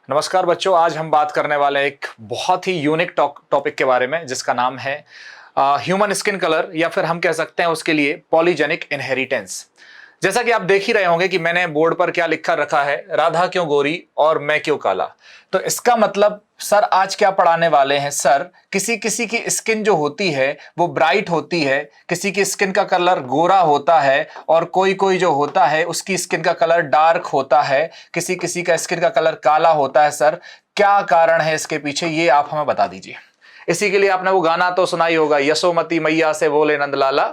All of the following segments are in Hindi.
नमस्कार बच्चों, आज हम बात करने वाले हैं एक बहुत ही यूनिक टॉपिक के बारे में जिसका नाम है ह्यूमन स्किन कलर या फिर हम कह सकते हैं उसके लिए पॉलीजेनिक इनहेरिटेंस। जैसा कि आप देख ही रहे होंगे कि मैंने बोर्ड पर क्या लिखा रखा है, राधा क्यों गोरी और मैं क्यों काला। तो इसका मतलब सर आज क्या पढ़ाने वाले हैं सर, किसी किसी की स्किन जो होती है वो ब्राइट होती है, किसी की स्किन का कलर गोरा होता है और कोई कोई जो होता है उसकी स्किन का कलर डार्क होता है, किसी किसी का स्किन का कलर काला होता है। सर क्या कारण है इसके पीछे, ये आप हमें बता दीजिए। इसी के लिए आपने वो गाना तो सुना ही होगा, यशोमती मैया से बोले नंदलाला,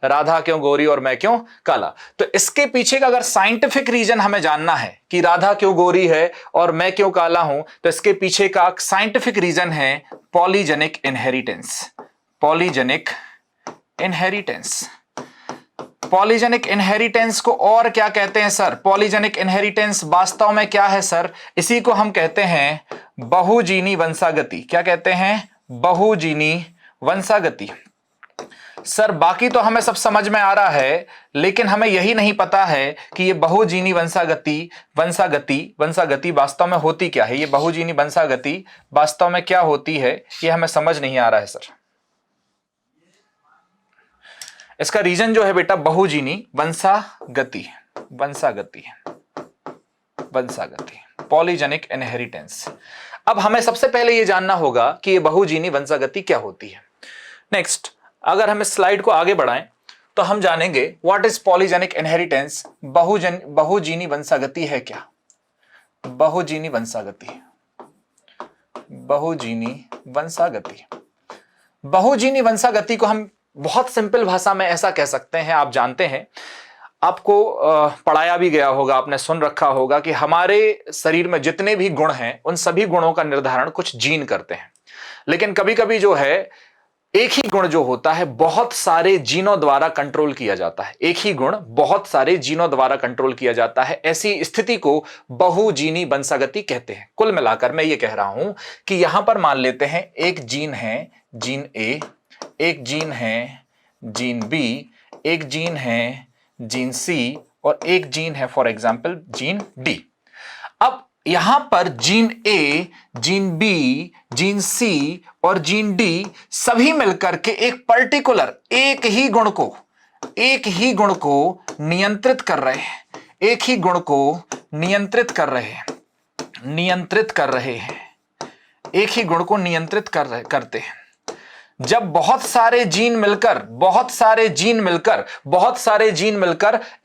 राधा क्यों गोरी और मैं क्यों काला। तो इसके पीछे का अगर साइंटिफिक रीजन हमें जानना है कि राधा क्यों गोरी है और मैं क्यों काला हूं, तो इसके पीछे का साइंटिफिक रीजन है polygenic inheritance. Polygenic inheritance. Polygenic inheritance को और क्या कहते हैं सर? पॉलीजेनिक इनहेरिटेंस वास्तव में क्या है सर? इसी को हम कहते हैं बहुजीनी वंशागति। क्या कहते हैं? बहुजीनी वंशागति। सर बाकी तो हमें सब समझ में आ रहा है, लेकिन हमें यही नहीं पता है कि ये बहुजीनी वंशागति वंशागति वास्तव में होती क्या है। ये बहुजीनी वंशागति वास्तव में क्या होती है, ये हमें समझ नहीं आ रहा है सर। इसका रीजन जो है बेटा बहुजीनी वंशागति, पॉलीजेनिक इनहेरिटेंस। अब हमें सबसे पहले यह जानना होगा कि यह बहुजीनी वंशागति क्या होती है। नेक्स्ट, अगर हम इस स्लाइड को आगे बढ़ाएं तो हम जानेंगे व्हाट इज पॉलीजेनिक इनहेरिटेंस। बहुजीनी वंशागति है क्या? बहुजीनी वंशागति, बहुजीनी वंशागति को हम बहुत सिंपल भाषा में ऐसा कह सकते हैं। आप जानते हैं, आपको पढ़ाया भी गया होगा, आपने सुन रखा होगा कि हमारे शरीर में जितने भी गुण हैं उन सभी गुणों का निर्धारण कुछ जीन करते हैं। लेकिन कभी कभी जो है एक ही गुण जो होता है बहुत सारे जीनों द्वारा कंट्रोल किया जाता है। एक ही गुण बहुत सारे जीनों द्वारा कंट्रोल किया जाता है। ऐसी स्थिति को बहुजीनी वंशागति कहते हैं। कुल मिलाकर मैं ये कह रहा हूं कि यहां पर मान लेते हैं एक जीन है जीन ए, एक जीन है जीन बी, एक जीन है जीन सी और एक जीन है फॉर एग्जांपल जीन डी। अब यहां पर gene A, gene B, gene C और जीन डी सभी मिलकर के एक पर्टिकुलर एक ही गुण को नियंत्रित कर रहे हैं। एक ही गुण को नियंत्रित कर रहे हैं, एक ही गुण को नियंत्रित करते हैं। जब बहुत सारे जीन मिलकर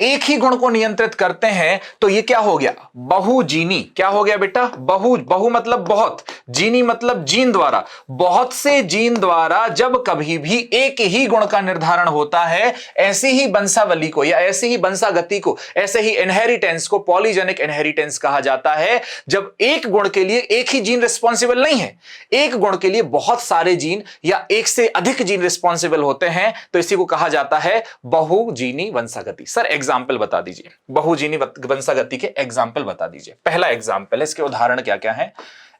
एक ही गुण को नियंत्रित करते हैं तो ये क्या हो गया? बहुजीनी। क्या हो गया बेटा? बहु मतलब बहुत, जीनी मतलब जीन द्वारा। बहुत से जीन द्वारा जब कभी भी एक ही गुण का निर्धारण होता है, ऐसी ही वंशावली को या ऐसी ही वंशागति को, ऐसे ही इनहेरिटेंस को पॉलीजेनिक इनहेरिटेंस कहा जाता है। जब एक गुण के लिए एक ही जीन रिस्पॉन्सिबल नहीं है, एक गुण के लिए बहुत सारे जीन या एक से अधिक जीन रिस्पॉन्सिबल होते हैं, तो इसी को कहा जाता है बहुजीनी वंशागति। सर एग्जाम्पल बता दीजिए, बहुजीनी वंशागति के एग्जाम्पल बता दीजिए। पहला एग्जाम्पल है, इसके उदाहरण क्या क्या है?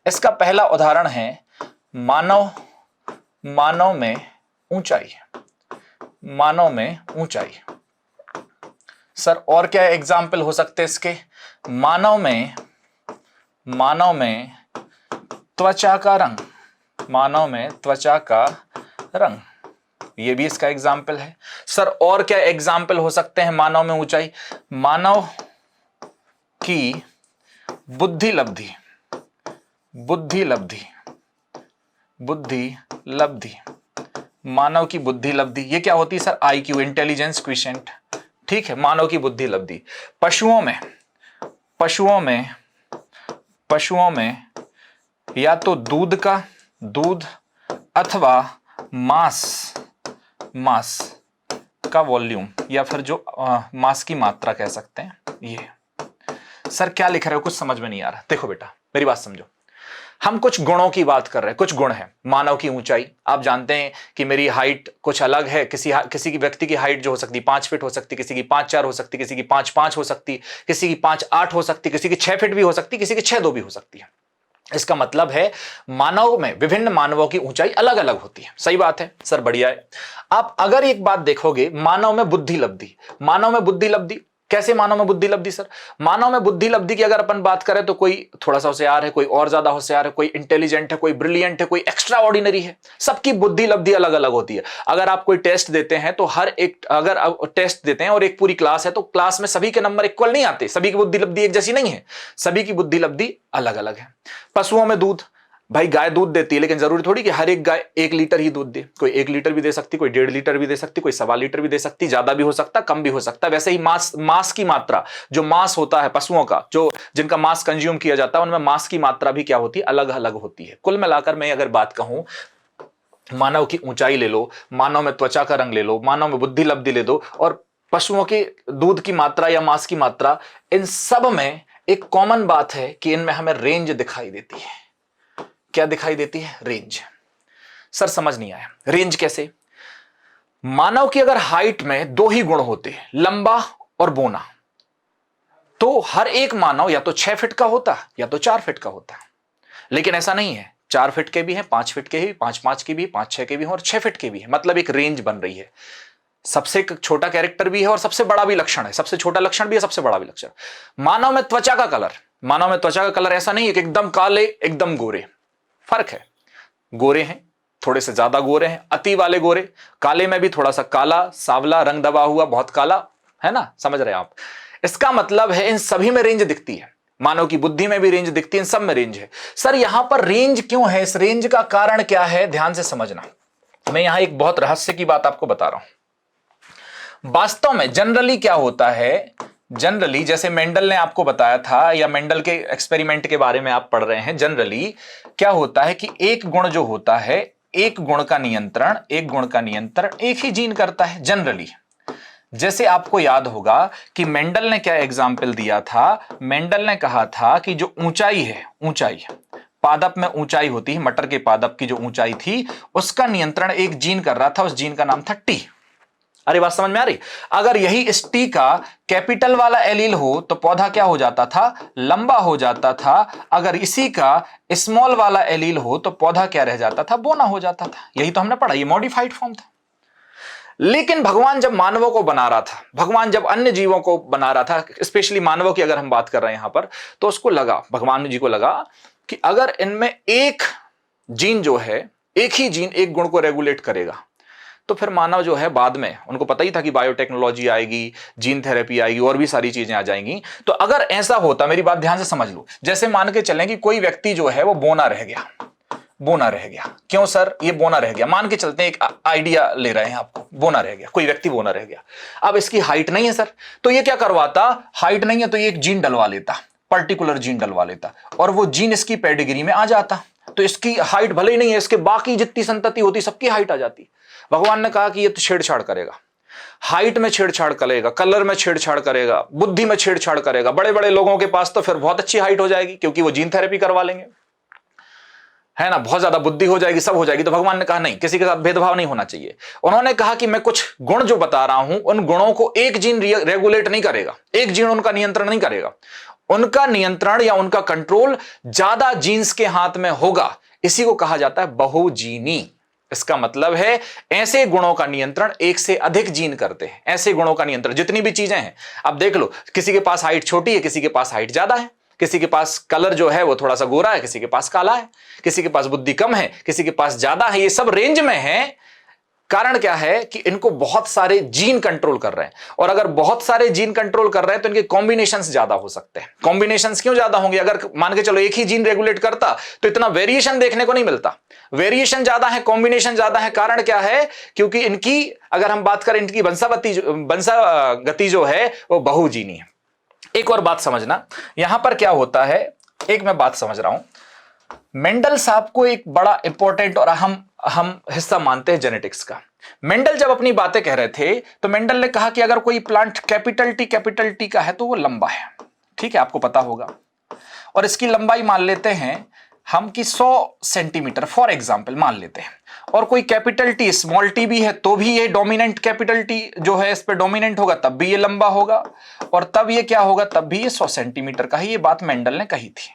इसका पहला उदाहरण है मानव में ऊंचाई। सर और क्या एग्जाम्पल हो सकते हैं इसके? मानव में त्वचा का रंग, ये भी इसका एग्जाम्पल है। सर और क्या एग्जाम्पल हो सकते हैं मानव में ऊंचाई? मानव की बुद्धि लब्धि, मानव की बुद्धि लब्धि, ये क्या होती है सर? IQ, intelligence क्विशेंट। ठीक है, मानव की बुद्धि लब्धि। पशुओं में या तो दूध अथवा मांस का वॉल्यूम या फिर जो मांस की मात्रा कह सकते हैं। ये सर क्या लिख रहे हो? कुछ समझ में नहीं आ रहा। देखो बेटा मेरी बात समझो, हम कुछ गुणों की बात कर रहे हैं, कुछ गुण हैं। मानव की ऊंचाई, आप जानते हैं कि मेरी हाइट कुछ अलग है। किसी की व्यक्ति की हाइट जो हो सकती है 5 फीट हो सकती, किसी की 5'4" हो सकती, किसी की 5'5" हो सकती, किसी की 5'8" हो सकती, किसी की 6 फीट भी हो सकती, किसी की 6'2" भी हो सकती है। इसका मतलब है मानव में विभिन्न मानवों की ऊंचाई अलग अलग होती है। सही बात है सर, बढ़िया है। आप अगर एक बात देखोगे, मानव में बुद्धि लब्धि कैसे मानव में बुद्धि लब्धि सर? मानव में बुद्धि लब्धि की अगर अपन बात करें तो कोई थोड़ा सा होशियार है, कोई और ज्यादा होशियार है, कोई इंटेलिजेंट है, कोई ब्रिलियंट है, कोई एक्स्ट्रा ऑर्डिनरी है। सबकी बुद्धि लब्धि अलग अलग होती है। अगर आप कोई टेस्ट देते हैं तो हर एक, अगर टेस्ट देते हैं और एक पूरी क्लास है तो क्लास में सभी के नंबर इक्वल नहीं आते, सभी की बुद्धि लब्धि एक जैसी नहीं है, सभी की बुद्धि लब्धि अलग अलग है। पशुओं में दूध, भाई गाय दूध देती है, लेकिन जरूरी थोड़ी कि हर एक गाय 1 लीटर ही दूध दे। कोई 1 लीटर भी दे सकती, कोई 1.5 लीटर भी दे सकती, कोई 1.25 लीटर भी दे सकती, ज्यादा भी हो सकता, कम भी हो सकता। वैसे ही मांस की मात्रा, जो मांस होता है पशुओं का, जो जिनका मांस कंज्यूम किया जाता है, उनमें मांस की मात्रा भी क्या होती है, अलग अलग होती है। कुल मिलाकर मैं अगर बात कहूं, मानव की ऊंचाई ले लो, मानव में त्वचा का रंग ले लो, मानव में बुद्धि लब्धि ले दो, और पशुओं के दूध की मात्रा या मांस की मात्रा, इन सब में एक कॉमन बात है कि इनमें हमें रेंज दिखाई देती है। क्या दिखाई देती है? रेंज। सर समझ नहीं आया, रेंज कैसे? मानव की अगर हाइट में 2 ही गुण होते, लंबा और बोना, तो हर एक मानव या तो 6 फीट का होता या तो 4 फीट का होता। लेकिन ऐसा नहीं है, 4 फीट के भी हैं, 5 फीट के भी, 5 के भी, 5-6 के भी हैं और 6 फीट के भी हैं। मतलब एक रेंज बन रही है। सबसे छोटा कैरेक्टर भी है और सबसे बड़ा भी लक्षण है, सबसे छोटा लक्षण भी है, सबसे बड़ा भी लक्षण। मानव में त्वचा का कलर, मानव में त्वचा का कलर ऐसा नहीं है कि एकदम काले एकदम गोरे, फर्क है। गोरे हैं, थोड़े से ज्यादा गोरे हैं, अति वाले गोरे, काले में भी थोड़ा सा काला, सांवला, रंग दबा हुआ, बहुत काला, है ना, समझ रहे हैं आप? इसका मतलब है इन सभी में रेंज दिखती है। मानव की बुद्धि में भी रेंज दिखती है, इन सब में रेंज है। सर यहां पर रेंज क्यों है? इस रेंज का कारण क्या है? ध्यान से समझना। मैं यहां एक बहुत रहस्य की बात आपको बता रहा हूं। वास्तव में जनरली क्या होता है, जनरली जैसे मेंडल ने आपको बताया था, या मेंडल के एक्सपेरिमेंट के बारे में आप पढ़ रहे हैं, जनरली क्या होता है कि एक गुण जो होता है, एक गुण का नियंत्रण एक ही जीन करता है जनरली। जैसे आपको याद होगा कि मेंडल ने क्या एग्जाम्पल दिया था, मेंडल ने कहा था कि जो ऊंचाई है, ऊंचाई पादप में ऊंचाई होती है, मटर के पादप की जो ऊंचाई थी उसका नियंत्रण एक जीन कर रहा था, उस जीन का नाम था टी। अरे बात समझ में आ रही? अगर यही इस टी का कैपिटल वाला एलील हो तो पौधा क्या हो जाता था? लंबा हो जाता था। अगर इसी का स्मॉल वाला एलील हो तो पौधा क्या रह जाता था? बोना हो जाता था। यही तो हमने पढ़ा, ये मॉडिफाइड फॉर्म था। लेकिन भगवान जब मानवों को बना रहा था, भगवान जब अन्य जीवों को बना रहा था, स्पेशली मानवों की अगर हम बात कर रहे हैं यहां पर, तो उसको लगा, भगवान जी को लगा कि अगर इनमें एक जीन जो है, एक ही जीन एक गुण को रेगुलेट करेगा, तो फिर मानव जो है बाद में, उनको पता ही था कि बायोटेक्नोलॉजी आएगी, जीन थेरेपी आएगी और भी सारी चीजें आ जाएंगी। तो अगर ऐसा होता, मेरी बात ध्यान से समझ लो, जैसे मान के चलें कि कोई व्यक्ति जो है वो बोना रह गया, बोना रह गया। क्यों सर ये बोना रह गया? मान के चलते हैं, एक आइडिया ले रहे हैं आपको, बोना रह गया, कोई व्यक्ति बोना रह गया। अब इसकी हाइट नहीं है सर, तो ये क्या करवाता? हाइट नहीं है तो ये एक जीन डलवा लेता, पर्टिकुलर जीन डलवा लेता, और वो जीन इसकी पेडिग्री में आ जाता, तो इसकी हाइट भले ही नहीं है, इसके बाकी जितनी संतति होती सबकी हाइट आ जाती। भगवान ने कहा कि ये तो छेड़छाड़ करेगा, हाइट में छेड़छाड़ करेगा, कलर में छेड़छाड़ करेगा, बुद्धि में छेड़छाड़ करेगा। बड़े बड़े लोगों के पास तो फिर बहुत अच्छी हाइट हो जाएगी क्योंकि वो जीन थेरेपी करवा लेंगे, है ना, बहुत ज्यादा बुद्धि हो जाएगी, सब हो जाएगी। तो भगवान ने कहा नहीं, किसी के साथ भेदभाव नहीं होना चाहिए। उन्होंने कहा कि मैं कुछ गुण जो बता रहा हूं, उन गुणों को एक जीन रेगुलेट नहीं करेगा, एक जीन उनका नियंत्रण नहीं करेगा, उनका नियंत्रण या उनका कंट्रोल ज्यादा जीन्स के हाथ में होगा। इसी को कहा जाता है बहुजीनी। इसका मतलब है ऐसे गुणों का नियंत्रण एक से अधिक जीन करते हैं, ऐसे गुणों का नियंत्रण जितनी भी चीजें हैं। अब देख लो, किसी के पास हाइट छोटी है, किसी के पास हाइट ज्यादा है, किसी के पास कलर जो है वो थोड़ा सा गोरा है, किसी के पास काला है, किसी के पास बुद्धि कम है, किसी के पास ज्यादा है। ये सब रेंज में है। कारण क्या है कि इनको बहुत सारे जीन कंट्रोल कर रहे हैं, और अगर बहुत सारे जीन कंट्रोल कर रहे हैं तो इनके कॉम्बिनेशंस ज्यादा हो सकते हैं। कॉम्बिनेशंस क्यों ज्यादा होंगे? अगर मान के चलो एक ही जीन रेगुलेट करता तो इतना वेरिएशन देखने को नहीं मिलता। वेरिएशन ज्यादा है, कॉम्बिनेशन ज्यादा है। कारण क्या है? क्योंकि इनकी, अगर हम बात करें, इनकी वंशागति जो है वो बहुजीनी है। एक और बात समझना, यहां पर क्या होता है, एक मैं बात समझ रहा हूं, मेंडल साहब को एक बड़ा इंपॉर्टेंट और हम हिस्सा मानते हैं जेनेटिक्स का। मेंडल जब अपनी बातें कह रहे थे तो मेंडल ने कहा कि अगर कोई प्लांट कैपिटल टी का है तो वो लंबा है, ठीक है, आपको पता होगा। और इसकी लंबाई मान लेते हैं हम कि 100 सेंटीमीटर फॉर एग्जाम्पल मान लेते हैं, और कोई कैपिटल टी स्मॉल टी भी है तो भी ये डोमिनेंट कैपिटल टी जो है इस पे डोमिनेंट होगा, तब भी ये लंबा होगा, और तब ये क्या होगा, तब भी ये 100 सेंटीमीटर का ही। ये बात मेंडल ने कही थी।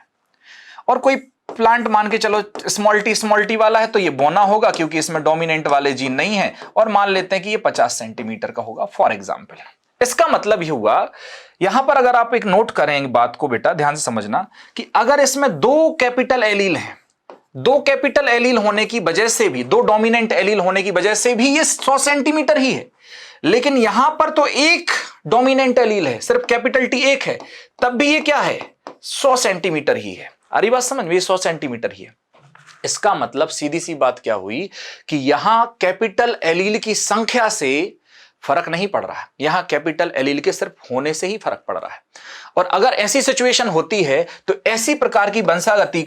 और कोई प्लांट मान के चलो स्मॉल टी वाला है तो ये बोना होगा क्योंकि इसमें डोमिनेंट वाले जीन नहीं है, और मान लेते हैं कि ये 50 सेंटीमीटर का होगा फॉर एग्जाम्पल। इसका मतलब ये हुआ, यहां पर अगर आप एक नोट करें एक बात को बेटा ध्यान से समझना, कि अगर इसमें दो कैपिटल एलील हैं, दो कैपिटल एलील होने की वजह से भी, दो डोमिनेंट एलील होने की वजह से भी ये 100 सेंटीमीटर ही है, लेकिन यहां पर तो एक डोमिनेंट एलील है, सिर्फ कैपिटल टी एक है, तब भी ये क्या है, 100 सेंटीमीटर ही है। आ रही बात समझ में, 100 सेंटीमीटर ही है। इसका मतलब सीधी सी बात क्या हुई कि यहां कैपिटल एलील की संख्या से फर्क नहीं पड़ रहा है, यहां कैपिटल एलील के सिर्फ होने से ही फर्क पड़ रहा है। और अगर ऐसी सिचुएशन होती है तो ऐसी प्रकार की वंशागति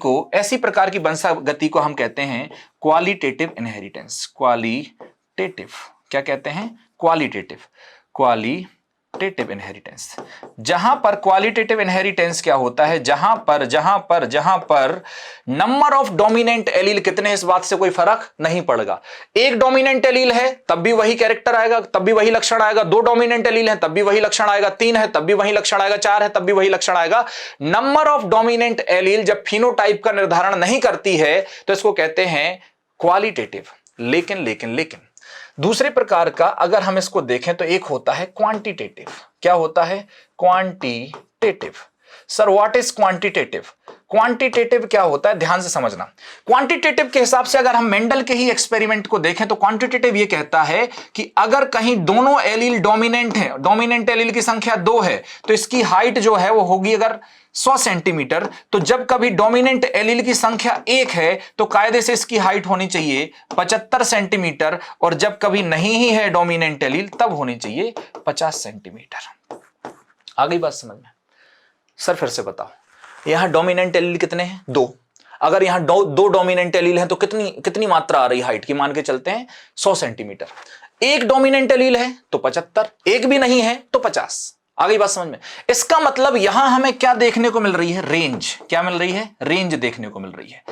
को हम कहते हैं क्वालिटेटिव इनहेरिटेंस। क्वालिटेटिव क्या कहते हैं, क्वालिटेटिव इनहेरिटेंस। जहां पर क्वालिटेटिव इनहेरिटेंस क्या होता है, जहां पर नंबर ऑफ डोमिनेंट एलील कितने, इस बात से कोई फर्क नहीं पड़ेगा। एक डोमिनेंट एलील है तब भी वही कैरेक्टर आएगा, तब भी वही लक्षण आएगा, दो डोमिनेंट एलील है तब भी वही लक्षण आएगा, तीन है तब भी वही लक्षण आएगा, चार है तब भी वही लक्षण आएगा। नंबर ऑफ डोमिनेंट एलील जब फिनोटाइप का निर्धारण नहीं करती है तो इसको कहते हैं क्वालिटेटिव। लेकिन दूसरे प्रकार का अगर हम इसको देखें तो एक होता है क्वांटिटेटिव। क्या होता है, quantitative. Sir what is quantitative, quantitative क्या होता है, ध्यान से समझना। क्वांटिटेटिव के हिसाब से अगर हम मेंडल के ही एक्सपेरिमेंट को देखें तो क्वांटिटेटिव ये कहता है कि अगर कहीं दोनों एलील डोमिनेंट है, डोमिनेंट एलील की संख्या 2 है, तो इसकी हाइट जो है वो होगी अगर 100 सेंटीमीटर, तो जब कभी डोमिनेंट एलील की संख्या 1 है तो कायदे से इसकी हाइट होनी चाहिए 75 सेंटीमीटर, और जब कभी नहीं ही है डोमिनेंट एलील तब होनी चाहिए 50 सेंटीमीटर। आ गई बात समझ में। सर फिर से बताओ, यहां डोमिनेंट एलील कितने हैं, 2। अगर यहां दो डोमिनेंट एलील हैं तो कितनी मात्रा आ रही हाइट की, मान के चलते हैं 100 सेंटीमीटर। एक डोमिनेंट एलील है तो 75, एक भी नहीं है तो 50। आ गई बात समझ में। इसका मतलब यहां हमें क्या देखने को मिल रही है, रेंज। क्या मिल रही है, रेंज देखने को मिल रही है।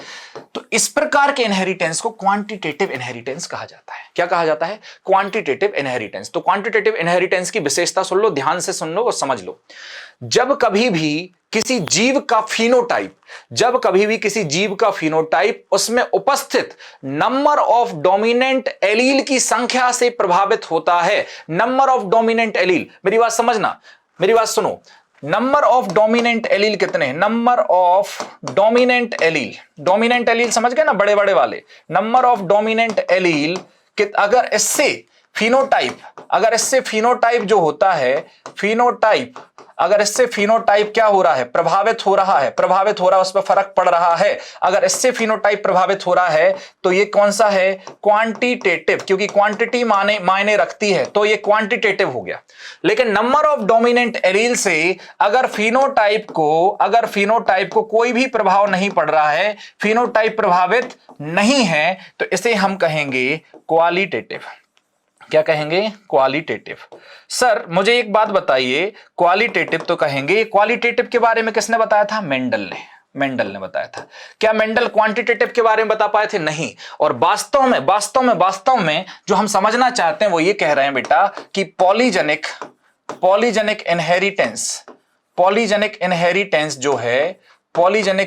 तो इस प्रकार के इनहेरिटेंस को क्वांटिटेटिव इनहेरिटेंस कहा जाता है। क्या कहा जाता है, क्वांटिटेटिव इनहेरिटेंस। तो क्वांटिटेटिव इनहेरिटेंस की विशेषता सुन लो, ध्यान से सुन लो और समझ लो। जब कभी भी किसी जीव का फिनोटाइप उसमें उपस्थित नंबर ऑफ डोमिनेंट एलील की संख्या से प्रभावित होता है। नंबर ऑफ डोमिनेंट एलील, मेरी बात समझना, मेरी बात सुनो। नंबर ऑफ डोमिनेंट एलील कितने हैं, नंबर ऑफ डोमिनेंट एलील समझ गए ना, बड़े बड़े वाले। नंबर ऑफ डोमिनेंट एलील अगर इससे फिनोटाइप जो होता है, अगर इससे फिनोटाइप क्या हो रहा है, प्रभावित हो रहा है, उस पर फर्क पड़ रहा है। अगर इससे फिनोटाइप प्रभावित हो रहा है तो ये कौन सा है, क्वांटिटेटिव, क्योंकि क्वांटिटी मायने रखती है, तो ये क्वांटिटेटिव हो गया। लेकिन नंबर ऑफ डोमिनेंट एलील से अगर फिनोटाइप को कोई भी प्रभाव नहीं पड़ रहा है, फिनोटाइप प्रभावित नहीं है, तो इसे हम कहेंगे क्वालिटेटिव। क्या कहेंगे, क्वालिटेटिव। सर मुझे एक बात बताइए, क्वालिटेटिव तो कहेंगे, क्वालिटेटिव के बारे में किसने बताया था, मेंडल ने बताया था। क्या मेंडल क्वांटिटेटिव के बारे में बता पाए थे, नहीं। और वास्तव में जो हम समझना चाहते हैं वो ये कह रहे हैं बेटा कि पॉलीजेनिक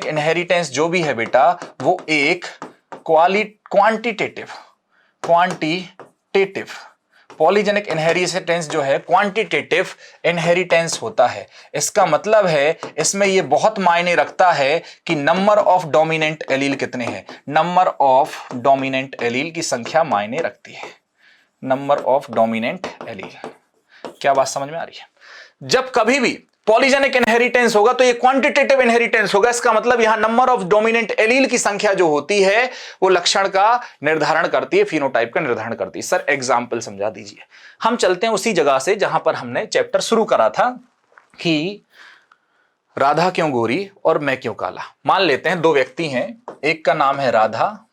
इनहेरिटेंस जो भी है बेटा, वो एक क्वांटिटेटिव पॉलीजेनिक इनहेरिटेंस जो है क्वांटिटेटिव इनहेरिटेंस होता है। इसका मतलब है इसमें यह बहुत मायने रखता है कि नंबर ऑफ डोमिनेंट एलील कितने हैं। नंबर ऑफ डोमिनेंट एलील की संख्या मायने रखती है, नंबर ऑफ डोमिनेंट एलील। क्या बात समझ में आ रही है। जब कभी भी पॉलीजेनिक इनहेरिटेंस होगा तो ये क्वांटिटेटिव इनहेरिटेंस होगा। इसका मतलब यहां नंबर ऑफ डोमिनेंट एलील की संख्या जो होती है वो लक्षण का निर्धारण करती है, फिनोटाइप का निर्धारण करती है। सर एग्जांपल समझा दीजिए। हम चलते हैं उसी जगह से जहां पर हमने चैप्टर शुरू करा था कि राधा क्यों गोरी और मैं क्यों काला। मान लेते हैं दो व्यक्ति हैं, एक का नाम है राधा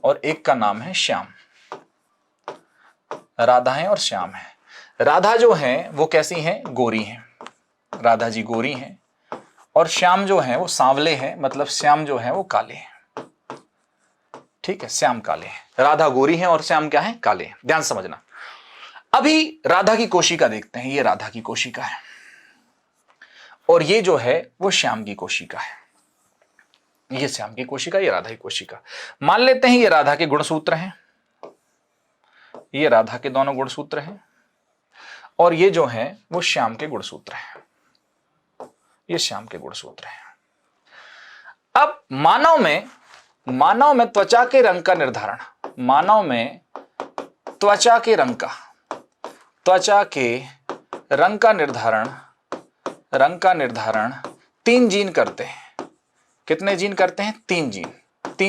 और एक का नाम है श्याम। राधा है और श्याम है। राधा जो है वो कैसी हैं, गोरी हैं, राधा जी गोरी हैं, और श्याम जो है वो सांवले हैं, मतलब श्याम जो है वो काले हैं। ठीक है, श्याम काले हैं, राधा गोरी हैं और श्याम क्या है, काले हैं। ध्यान समझना। अभी राधा की कोशिका देखते हैं, ये राधा की कोशिका है और ये जो है वो श्याम की कोशिका है। ये श्याम की कोशिका, ये राधा की कोशिका। मान लेते हैं ये राधा के गुणसूत्र हैं, ये राधा के दोनों गुणसूत्र हैं, और ये जो है वो श्याम के गुणसूत्र हैं, ये श्याम के गुणसूत्र हैं। अब मानव में त्वचा के रंग का निर्धारण, मानव में त्वचा के रंग का निर्धारण 3 जीन करते हैं। कितने जीन करते हैं? 3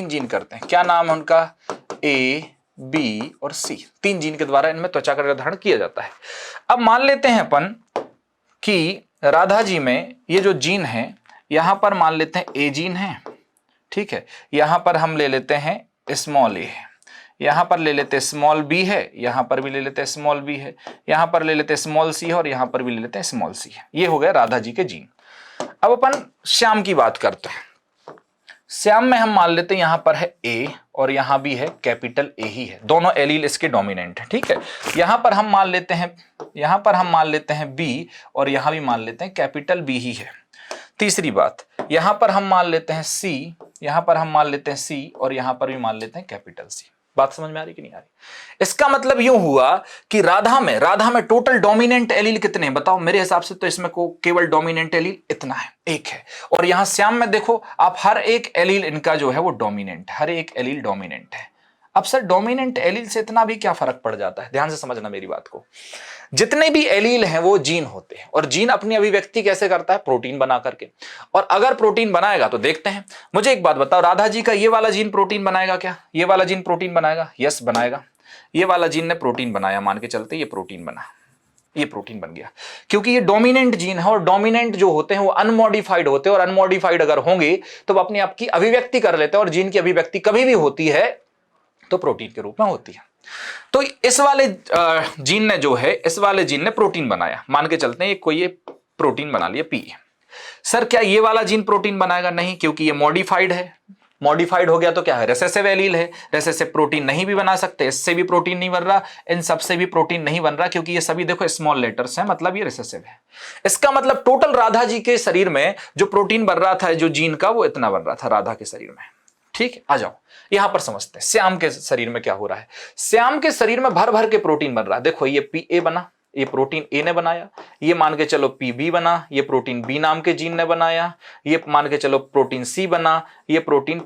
जीन करते हैं। क्या नाम है उनका? A, B और C। 3 जीन के द्वारा इनमें त्वचा का निर्धारण किया जाता है। अब मान लेते हैं अपन कि राधा जी में ये जो जीन है, यहां पर मान लेते हैं A जीन है, ठीक है। यहां पर हम ले लेते हैं स्मॉल a है, यहां पर ले लेते हैं स्मॉल b है, यहां पर भी ले लेते हैं स्मॉल b है, यहां पर ले लेते हैं स्मॉल c है और यहां पर भी ले लेते हैं स्मॉल c है। ये हो गए राधा जी के जीन। अब अपन श्याम की बात करते हैं। श्याम में हम मान लेते हैं यहां पर है a और यहां भी है कैपिटल A ही है, दोनों एलील इसके डोमिनेंट है, ठीक है। यहां पर हम मान लेते हैं B और यहां भी मान लेते हैं कैपिटल B ही है। तीसरी बात, यहां पर हम मान लेते हैं C, यहां पर हम मान लेते हैं C और यहां पर भी मान लेते हैं कैपिटल C। बात समझ में आ रही कि नहीं आ रही? इसका मतलब यूं हुआ कि राधा में टोटल डोमिनेंट एलील कितने हैं बताओ? मेरे हिसाब से तो इसमें को केवल डोमिनेंट एलील इतना है, 1 है। और यहां श्याम में देखो आप, हर एक एलील इनका जो है वो डोमिनेंट, हर एक एलील डोमिनेंट है। अब सर डोमिनेंट एलील से इतना भी क्या फर्क पड़ जाता है? ध्यान से समझना मेरी बात को। जितने भी एलील हैं वो जीन होते हैं, और जीन अपनी अभिव्यक्ति कैसे करता है? प्रोटीन बना करके। और अगर प्रोटीन बनाएगा तो देखते हैं। मुझे एक बात बताओ, राधा जी का ये वाला जीन प्रोटीन बनाएगा क्या? ये वाला जीन प्रोटीन बनाएगा? यस बनाएगा। ये वाला जीन ने प्रोटीन बनाया, मान के चलते ये प्रोटीन बना, ये प्रोटीन बन गया, क्योंकि ये डोमिनेंट जीन है। और डोमिनेंट जो होते हैं वो अनमॉडिफाइड होते हैं, और अनमॉडिफाइड अगर होंगे तो वो अपने आप की अभिव्यक्ति कर लेते हैं, और जीन की अभिव्यक्ति कभी भी होती है तो प्रोटीन के रूप में होती है। तो इस वाले जीन ने जो है, इस वाले जीन ने प्रोटीन बनाया, मान के चलते हैं कोई ये प्रोटीन बना लिया P। सर क्या ये वाला जीन प्रोटीन बनाएगा? नहीं, क्योंकि ये मॉडिफाइड है। मॉडिफाइड हो गया तो क्या है? रिसेसिव एलील है। रिसेसिव प्रोटीन नहीं भी बना सकते, इससे भी प्रोटीन नहीं बन रहा, इन सबसे भी प्रोटीन नहीं बन रहा, क्योंकि ये सभी देखो स्मॉल लेटर्स हैं, मतलब ये रिसेसिव है। इसका मतलब टोटल राधा जी के शरीर में जो प्रोटीन बन रहा था, जो जीन का, वो इतना बन रहा था राधा के शरीर में, ठीक है। आ जाओ यहां पर समझते हैं श्याम के शरीर में क्या हो रहा है। श्याम के शरीर में भर भर के प्रोटीन बन रहा है। देखो ये PA बना, ये प्रोटीन A ने बनाया, ये मान के चलो PB बना, ये प्रोटीन B नाम के जीन ने बनाया, ये मान के चलो प्रोटीन C बना, ये प्रोटीन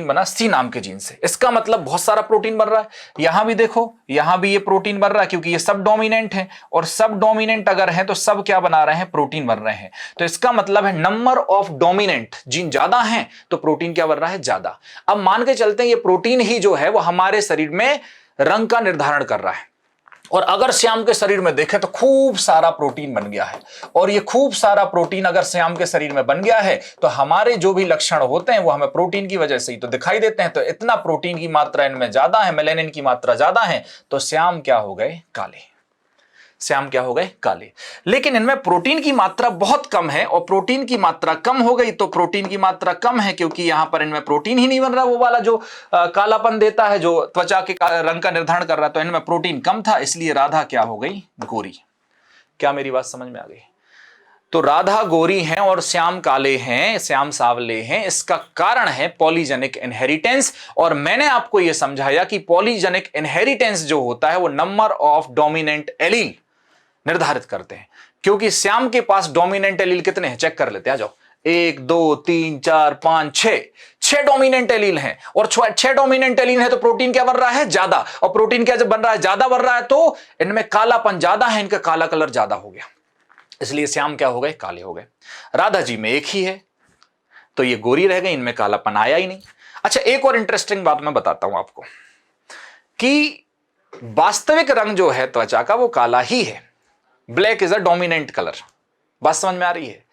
बना C नाम के जीन से। इसका मतलब बहुत सारा प्रोटीन बन रहा है। यहां भी देखो, यहां भी ये प्रोटीन बन रहा है, क्योंकि ये सब डोमिनेंट है, और सब डोमिनेंट अगर है तो सब क्या बना रहे हैं? प्रोटीन बन रहे हैं। तो इसका मतलब है नंबर ऑफ डोमिनेंट जीन ज्यादा है तो प्रोटीन क्या बन रहा है? ज्यादा। अब मान के चलते हैं ये प्रोटीन ही जो है वो हमारे शरीर में रंग का निर्धारण कर रहा है। और अगर श्याम के शरीर में देखें तो खूब सारा प्रोटीन बन गया है, और ये खूब सारा प्रोटीन अगर श्याम के शरीर में बन गया है तो हमारे जो भी लक्षण होते हैं वो हमें प्रोटीन की वजह से ही तो दिखाई देते हैं। तो इतना प्रोटीन की मात्रा इनमें ज्यादा है, मेलेनिन की मात्रा ज्यादा है, तो श्याम क्या हो गए? काले। श्याम क्या हो गए? काले। लेकिन इनमें प्रोटीन की मात्रा बहुत कम है, और प्रोटीन की मात्रा कम हो गई तो प्रोटीन की मात्रा कम है क्योंकि यहां पर इनमें प्रोटीन ही नहीं बन रहा, वो वाला जो कालापन देता है, जो त्वचा के रंग का निर्धारण कर रहा है। तो इनमें प्रोटीन कम था, इसलिए राधा क्या हो गई? गोरी। क्या मेरी बात समझ में आ गई? तो राधा गोरी हैं और श्याम काले हैं, श्याम सावले हैं। इसका कारण है पॉलीजेनिक इनहेरिटेंस। और मैंने आपको यह समझाया कि पॉलीजेनिक इनहेरिटेंस जो होता है वो नंबर ऑफ डोमिनेंट एलील निर्धारित करते हैं। क्योंकि श्याम के पास डोमिनेंट एलील कितने हैं? चेक कर लेते हैं, आ जाओ। 1 2 3 4 5 6 डोमिनेंट एलील हैं, और 6 डोमिनेंट एलील है तो प्रोटीन क्या बन रहा है? ज्यादा। और प्रोटीन क्या जब बन रहा है? ज्यादा बन रहा है, तो इनमें कालापन ज्यादा है, इनका काला कलर ज्यादा हो गया, इसलिए श्याम क्या हो गए? काले हो गए। राधा जी में 1 ही है तो ये गोरी रह गई, इनमें कालापन आया ही नहीं। अच्छा, एक और इंटरेस्टिंग बात मैं बताता हूं आपको कि वास्तविक रंग जो है त्वचा का वो काला ही है। Black is a dominant colour. बात समझ में आ रही है?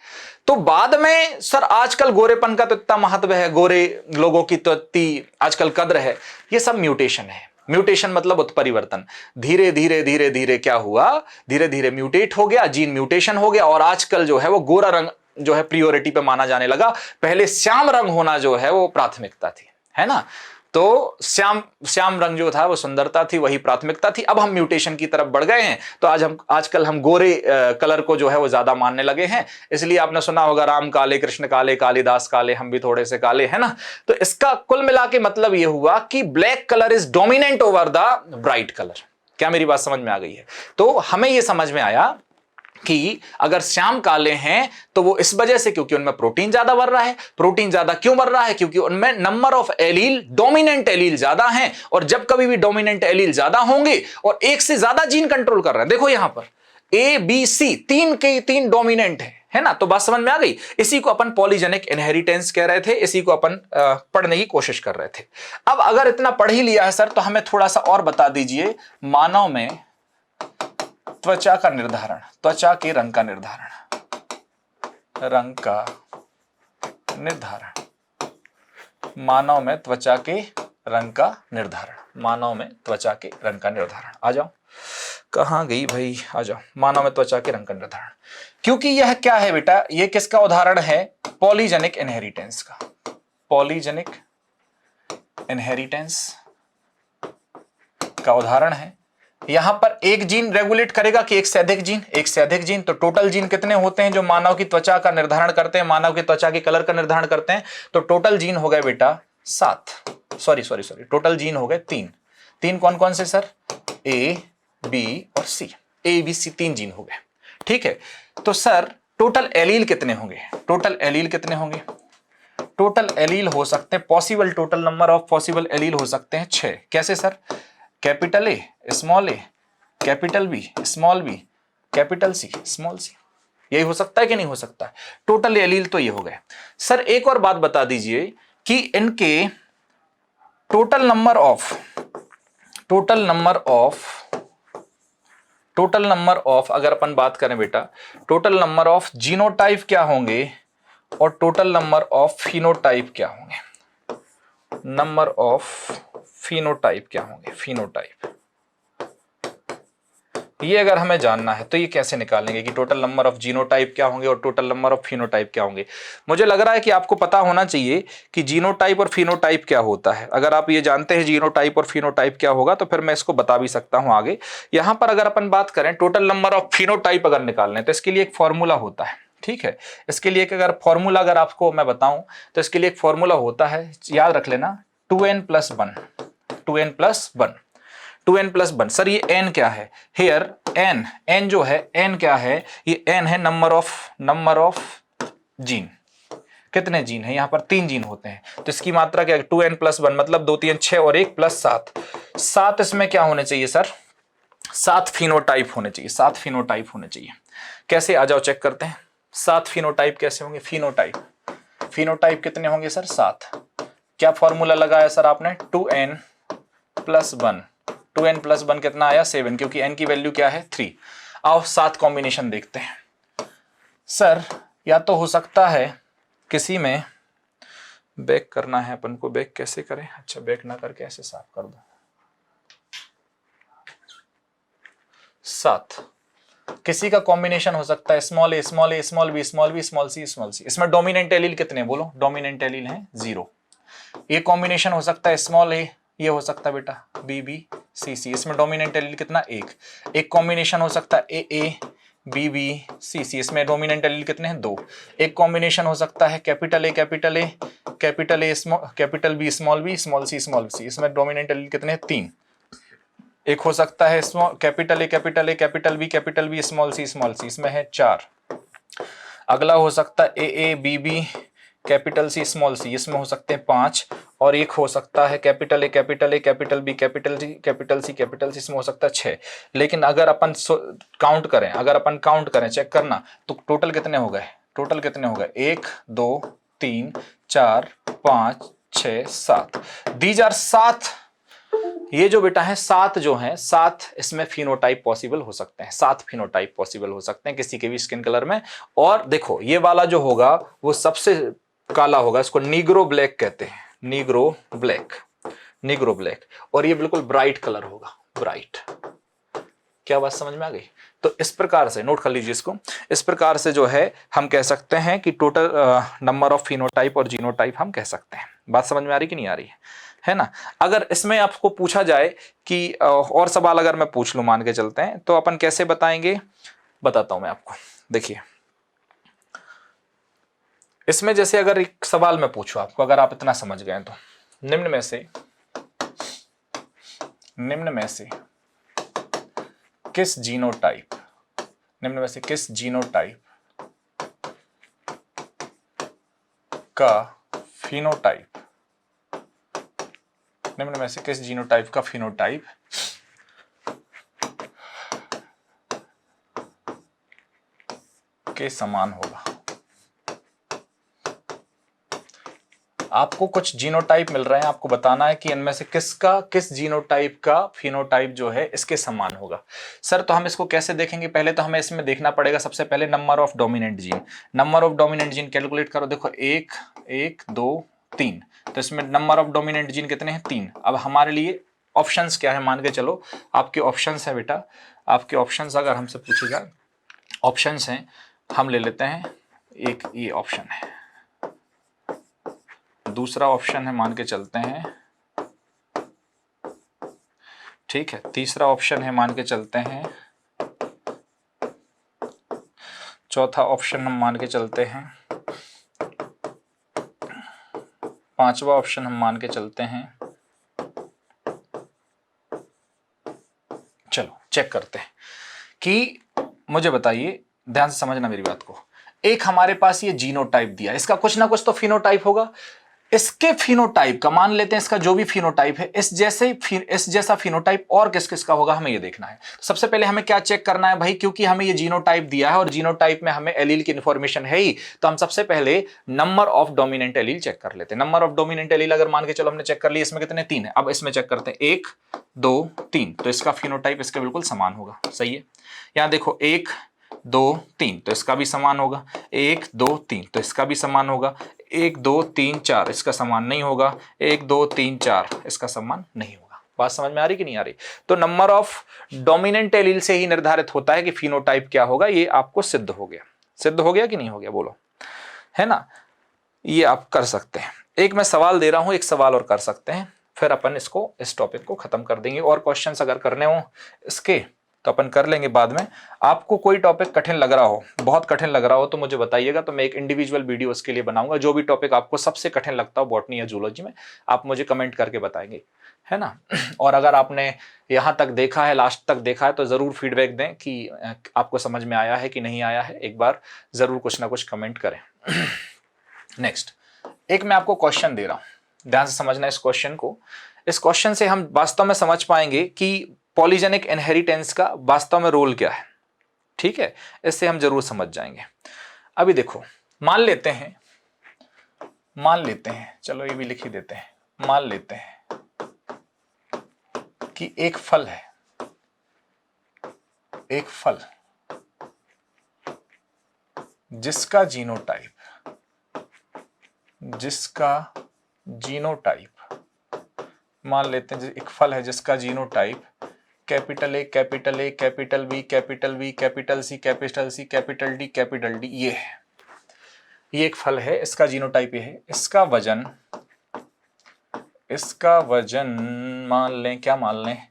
तो बाद में सर आजकल गोरेपन का तो इतना महत्व है, गोरे लोगों की तो इतनी आजकल कद्र है, ये सब म्यूटेशन है। म्यूटेशन मतलब उत्परिवर्तन। धीरे धीरे धीरे धीरे क्या हुआ? धीरे धीरे म्यूटेट हो गया, जीन म्यूटेशन हो गया, और आजकल जो है वो गोरा रंग जो है प्रियोरिटी पे माना जाने लगा। पहले श्याम रंग होना जो है वो प्राथमिकता थी, है ना? तो श्याम रंग जो था वो सुंदरता थी, वही प्राथमिकता थी। अब हम म्यूटेशन की तरफ बढ़ गए हैं, तो आजकल हम गोरे कलर को जो है वो ज्यादा मानने लगे हैं। इसलिए आपने सुना होगा राम काले, कृष्ण काले, कालिदास काले, हम भी थोड़े से काले, है ना? तो इसका कुल मिला के मतलब ये हुआ कि black colour is dominant over the bright colour. क्या मेरी बात समझ में आ गई है? तो हमें यह समझ में आया कि अगर श्याम काले हैं तो वो इस वजह से क्योंकि उनमें प्रोटीन ज्यादा बढ़ रहा है। प्रोटीन ज्यादा क्यों बढ़ रहा है? क्योंकि उनमें number of allele, dominant allele ज्यादा हैं, और जब कभी भी डोमिनेंट एलील ज्यादा होंगे और एक से ज्यादा जीन कंट्रोल कर रहे हैं, देखो यहां पर ए बी सी तीन के तीन डोमिनेंट है ना, तो बात समझ में आ गई। इसी को अपन पॉलीजेनिक इनहेरिटेंस कह रहे थे, इसी को अपन पढ़ने की कोशिश कर रहे थे। अब अगर इतना पढ़ ही लिया है सर, तो हमें थोड़ा सा और बता दीजिए, मानव में त्वचा का निर्धारण, त्वचा के रंग का निर्धारण, रंग का निर्धारण, मानव में त्वचा के रंग का निर्धारण, मानव में त्वचा के रंग का निर्धारण। आ जाओ, कहां गई भाई, आ जाओ, मानव में त्वचा के रंग का निर्धारण। क्योंकि यह क्या है बेटा, यह किसका उदाहरण है? पॉलीजेनिक इनहेरिटेंस का, पॉलीजेनिक इनहेरिटेंस का उदाहरण है। यहां पर एक जीन रेगुलेट करेगा कि एक से अधिक जीन? एक से अधिक जीन। तो टोटल जीन कितने होते हैं जो मानव की त्वचा का निर्धारण करते हैं, मानव की त्वचा के कलर का निर्धारण करते हैं? तो टोटल जीन हो गए बेटा 7, सॉरी टोटल जीन हो गए 3। 3 कौन कौन से सर? ए बी और सी, ए बी सी 3 जीन हो गए, ठीक है। तो सर टोटल एलील कितने होंगे? टोटल एलील कितने होंगे? टोटल एलील हो सकते हैं, possible total number of possible allele हो सकते हैं 6। कैसे sir? Capital A small A, capital B small B, capital C small C. यही हो सकता है कि नहीं हो सकता? टोटल एलील तो ये हो गए। सर एक और बात बता दीजिए कि इनके टोटल नंबर ऑफ अगर अपन बात करें बेटा, टोटल नंबर ऑफ जीनोटाइप क्या होंगे और टोटल नंबर ऑफ फिनोटाइप क्या होंगे? नंबर ऑफ फिनोटाइप क्या होंगे? फिनोटाइप, ये अगर हमें जानना है तो ये कैसे निकालेंगे कि टोटल नंबर ऑफ जीनोटाइप क्या होंगे और टोटल नंबर ऑफ फिनोटाइप क्या होंगे? मुझे लग रहा है कि आपको पता होना चाहिए कि जीनोटाइप और फिनोटाइप क्या होता है। अगर आप ये जानते हैं जीनोटाइप और फिनोटाइप क्या होगा, तो फिर मैं इसको बता भी सकता हूं आगे। यहां पर अगर अपन बात करें टोटल नंबर ऑफ फिनोटाइप अगर निकालने, तो इसके लिए एक फॉर्मूला होता है, ठीक है। इसके लिए अगर फॉर्मूला अगर आपको मैं बताऊं तो इसके लिए एक फॉर्मूला होता है, याद रख लेना, 2n+1, 2n+1, 2n+1। सर ये n क्या है? हेयर n जो है, n क्या है? ये n है नंबर ऑफ जीन। कितने जीन है? यहां पर 3 जीन होते हैं, तो इसकी मात्रा क्या है? 2n+1 मतलब 2 3 6 और 1 + 7। 7 इसमें क्या होने चाहिए सर? 7 फिनोटाइप होने चाहिए, 7 फिनोटाइप होने चाहिए। कैसे? आ जाओ चेक करते हैं 7 फिनोटाइप कैसे होंगे। फिनोटाइप कितने होंगे सर? 7। क्या फॉर्मूला लगाया सर आपने? 2n+1, 2n+1 कितना आया? 7, क्योंकि n की वैल्यू क्या है? 3। आओ 7 कॉम्बिनेशन देखते हैं। सर या तो हो सकता है किसी में बैक करना है अपन को, बैक कैसे करें? अच्छा बैक ना करके ऐसे साफ कर दो। 7 किसी का कॉम्बिनेशन हो सकता है small A small A small B small B small C small C. इसमें डोमिनेंट एलील कितने? बोलो, डोमिनेंट एलील है 0। ये कॉम्बिनेशन हो सकता है स्मॉल ए, ये हो सकता है बेटा बी बी सी सी। इसमें डोमिनेंट एलील कितना? 1। एक कॉम्बिनेशन हो सकता है ए ए बी बी सी सी। इसमें डोमिनेंट एलील कितने हैं? 2। एक कॉम्बिनेशन हो सकता है capital A capital A capital A small capital B C small C. इसमें डोमिनेंट एलील कितने हैं? 3। एक हो सकता है capital A capital B small C. इसमें है 4। अगला हो सकता है A B B capital C small C. इसमें हो सकते हैं 5। और एक हो सकता है capital A capital B capital C. इसमें हो सकता है 6। लेकिन अगर अपन काउंट करें चेक करना, तो टोटल कितने हो गए? 1 2 3 4 5 6 7। These are 7। ये जो बेटा है 7 जो है 7, इसमें फिनोटाइप पॉसिबल हो सकते हैं। 7 फिनोटाइप पॉसिबल हो सकते हैं किसी के भी स्किन कलर में। और देखो ये वाला जो होगा वो सबसे काला होगा, इसको नीग्रो ब्लैक कहते हैं, नीग्रो ब्लैक। और ये बिल्कुल ब्राइट कलर होगा, ब्राइट। क्या बात समझ में आ गई? तो इस प्रकार से नोट कर लीजिए इसको। इस प्रकार से जो है हम कह सकते हैं कि टोटल नंबर ऑफ फिनोटाइप और जीनोटाइप हम कह सकते हैं। बात समझ में आ रही कि नहीं आ रही है ना? अगर इसमें आपको पूछा जाए कि और सवाल अगर मैं पूछ लूं, मान के चलते हैं, तो अपन कैसे बताएंगे? बताता हूं मैं आपको। देखिए इसमें जैसे अगर एक सवाल मैं पूछूं आपको, अगर आप इतना समझ गए तो निम्न में से किस जीनोटाइप, निम्न में से किस जीनोटाइप का फिनोटाइप, निम्न में से किस जीनोटाइप का फिनोटाइप के समान होगा। आपको कुछ जीनोटाइप मिल रहे हैं, आपको बताना है कि इनमें से किस जीनोटाइप का फिनोटाइप जो है इसके समान होगा। सर तो हम इसको कैसे देखेंगे, पहले तो हमें इसमें देखना पड़ेगा सबसे पहले number of dominant gene. Number of dominant gene calculate करो, देखो 1 1 2 3, तो इसमें नंबर ऑफ डोमिनेंट जीन कितने हैं, 3। अब हमारे लिए ऑप्शंस क्या है, मान के चलो आपके ऑप्शंस है बेटा, आपके ऑप्शंस अगर हमसे पूछे जाए, ऑप्शंस हैं, हम ले लेते हैं, एक ये ऑप्शन है, दूसरा ऑप्शन है, मान के चलते हैं, ठीक है, तीसरा ऑप्शन है, मान के चलते हैं, चौथा ऑप्शन हम मान के चलते हैं, पांचवा ऑप्शन हम मान के चलते हैं। चलो चेक करते हैं कि, मुझे बताइए, ध्यान से समझना मेरी बात को, एक हमारे पास ये जीनोटाइप दिया, इसका कुछ ना कुछ तो फिनोटाइप होगा, इसके फिनोटाइप का मान लेते हैं, इसका जो भी फिनोटाइप है इस जैसा फिनोटाइप और किस किस का होगा, हमें ये देखना है। सबसे पहले हमें क्या चेक करना है भाई, क्योंकि हमें ये जीनोटाइप दिया है और जीनोटाइप में हमें एलील की इंफॉर्मेशन है ही, तो हम सबसे पहले number of dominant allele check कर लेते हैं। नंबर ऑफ डोमिनेंट एलील अगर मान के चलो हमने चेक कर लिया, इसमें कितने, 3 है। अब इसमें चेक करते हैं 1 2 3, तो इसका फिनोटाइप इसके बिल्कुल समान होगा, सही है। यहां देखो 1 2 3, तो इसका भी समान होगा, 1 2 3, तो इसका भी समान होगा, 1 2 3 4 इसका समान नहीं होगा, 1 2 3 4 इसका समान नहीं होगा। बात समझ में आ रही कि नहीं आ रही? तो नंबर ऑफ डोमिनेंट एलील से ही निर्धारित होता है कि फिनोटाइप क्या होगा, ये आपको सिद्ध हो गया। सिद्ध हो गया कि नहीं हो गया, बोलो, है ना? ये आप कर सकते हैं। एक मैं सवाल दे रहा हूं, एक सवाल और कर सकते हैं, फिर अपन इसको, इस टॉपिक को खत्म कर देंगे। और क्वेश्चंस अगर करने हो इसके तो अपन कर लेंगे बाद में। आपको कोई टॉपिक कठिन लग रहा हो, बहुत कठिन लग रहा हो, तो मुझे बताइएगा, तो मैं एक इंडिविजुअल वीडियो उसके लिए बनाऊंगा। जो भी टॉपिक आपको सबसे कठिन लगता हो बॉटनी या जूलॉजी में, आप मुझे कमेंट करके बताएंगे, है ना? और अगर आपने यहां तक देखा है, लास्ट तक देखा है, तो जरूर फीडबैक दें कि आपको समझ में आया है कि नहीं आया है। एक बार जरूर कुछ ना कुछ कमेंट करें। नेक्स्ट, एक मैं आपको क्वेश्चन दे रहा हूं, ध्यान से समझना इस क्वेश्चन को। इस क्वेश्चन से हम वास्तव में समझ पाएंगे कि पॉलीजेनिक इनहेरिटेंस का वास्तव में रोल क्या है, ठीक है? इससे हम जरूर समझ जाएंगे। अभी देखो, मान लेते हैं, चलो ये भी लिख ही देते हैं, मान लेते हैं कि एक फल है, एक फल जिसका जीनोटाइप, मान लेते हैं एक फल है जिसका genotype capital A capital A capital B capital V capital C capital C capital D capital D, ये है, ये एक फल है, इसका जीनोटाइप ये है। इसका वजन मान लें, क्या मान लें,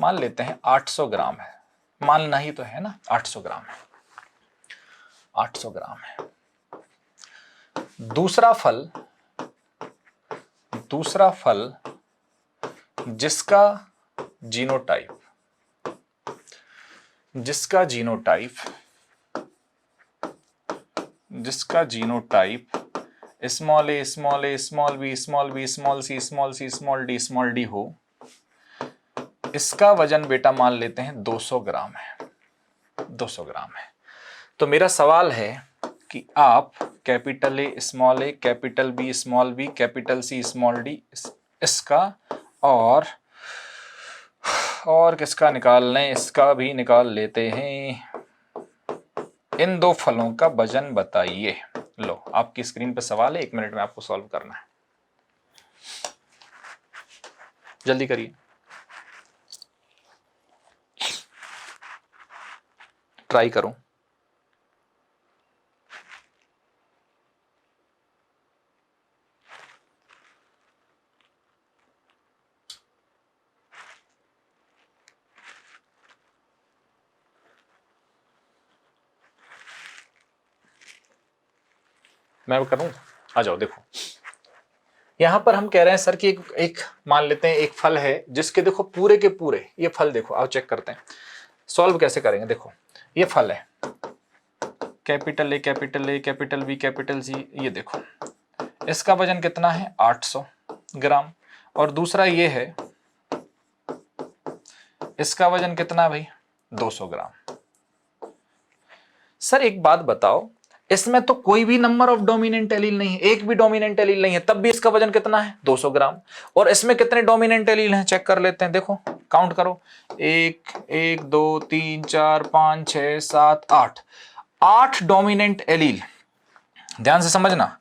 मान लेते हैं 800 ग्राम है, मानना ही तो है ना, 800 ग्राम है, 800 ग्राम है। दूसरा फल जिसका genotype small A small A small B small B small C small C small D हो, इसका वजन बेटा मान लेते हैं 200 ग्राम है, 200 ग्राम है। तो मेरा सवाल है कि आप capital A capital B capital C small D, इसका और किसका निकाल लें, इसका भी निकाल लेते हैं। इन दो फलों का वजन बताइए। लो, आपकी स्क्रीन पे सवाल है, 1 मिनट में आपको सॉल्व करना है, जल्दी करिए, ट्राई करूं। मैं करूं, आ जाओ। देखो, यहां पर हम कह रहे हैं सर कि एक मान लेते हैं एक फल है जिसके देखो पूरे के पूरे, ये फल देखो, आओ चेक करते हैं, सॉल्व कैसे करेंगे, देखो ये फल है, capital A capital A capital B capital C, ये देखो इसका वजन कितना है 800 ग्राम, और दूसरा ये है, इसका वजन कितना है भाई 200 ग्राम। सर एक बात बताओ, इसमें तो कोई भी नंबर ऑफ डोमिनेंट एलील नहीं है, एक भी डोमिनेंट एलील नहीं है, तब भी इसका वजन कितना है 200 ग्राम। और इसमें कितने डोमिनेंट एलील हैं चेक कर लेते हैं, देखो काउंट करो, 1 1 2 3 4 5 6 7 8, 8 डोमिनेंट एलील, ध्यान से समझना,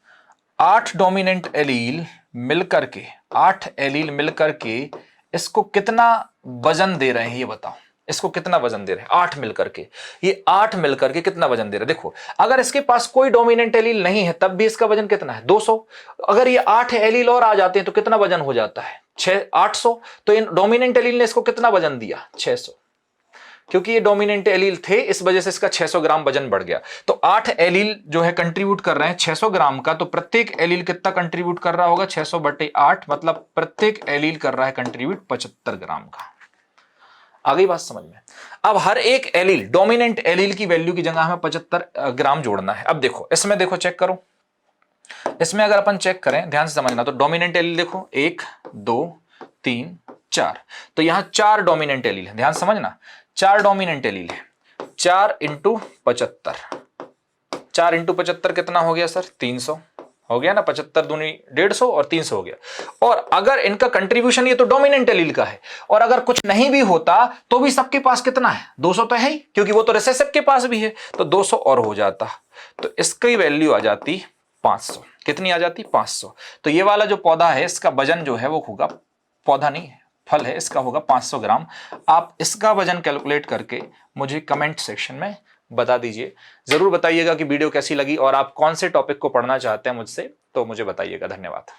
8 डोमिनेंट एलील मिलकर के, 8 एलील मिलकर के इसको कितना वजन दे रहे हैं ये बताओ, इसको कितना वजन दे रहे हैं 8 मिलकर के, ये 8 मिलकर के कितना वजन दे रहे हैं। देखो अगर इसके पास कोई डोमिनेंट एलील नहीं है तब भी इसका वजन कितना है 200, अगर ये 8 एलील और आ जाते हैं तो कितना वजन हो जाता है 800, तो इन डोमिनेंट एलील ने इसको कितना वजन दिया 600, क्योंकि ये डोमिनेंट एलील थे इस वजह से इसका 600 ग्राम वजन बढ़ गया। तो 8 एलील जो है कंट्रीब्यूट कर रहे हैं 600 ग्राम का, तो प्रत्येक एलील कितना कंट्रीब्यूट कर रहा होगा 600/8, मतलब प्रत्येक एलील कर रहा है कंट्रीब्यूट 75 ग्राम का। आ गई बात समझ में। अब हर एक एलील, डोमिनेंट एलील की वैल्यू की जगह हमें 75 ग्राम जोड़ना है। अब देखो इसमें, देखो चेक करो, इसमें अगर अपन चेक करें ध्यान से समझना, तो डोमिनेंट एलील देखो 1 2 3 4, तो यहां 4 डोमिनेंट एलील है, ध्यान समझना 4 डोमिनेंट एलील है, 4 × 75, 4 × 75 कितना हो गया सर 300 हो गया ना, 75 दूनी 150 और 300 हो गया। और अगर इनका कंट्रीब्यूशन, ये तो डोमिनेंट एलील का है, और अगर कुछ नहीं भी होता तो भी सबके पास कितना है 200 तो है ही, क्योंकि वो तो रिसेसिव के पास भी है, तो 200 और हो जाता, तो इसकी वैल्यू आ जाती 500, कितनी आ जाती 500। तो ये वाला जो पौधा है इसका वजन जो है वो होगा, पौधा नहीं है फल है, इसका होगा 500 ग्राम। आप इसका वजन कैलकुलेट करके मुझे कमेंट सेक्शन में बता दीजिए। जरूर बताइएगा कि वीडियो कैसी लगी और आप कौन से टॉपिक को पढ़ना चाहते हैं मुझसे, तो मुझे बताइएगा। धन्यवाद।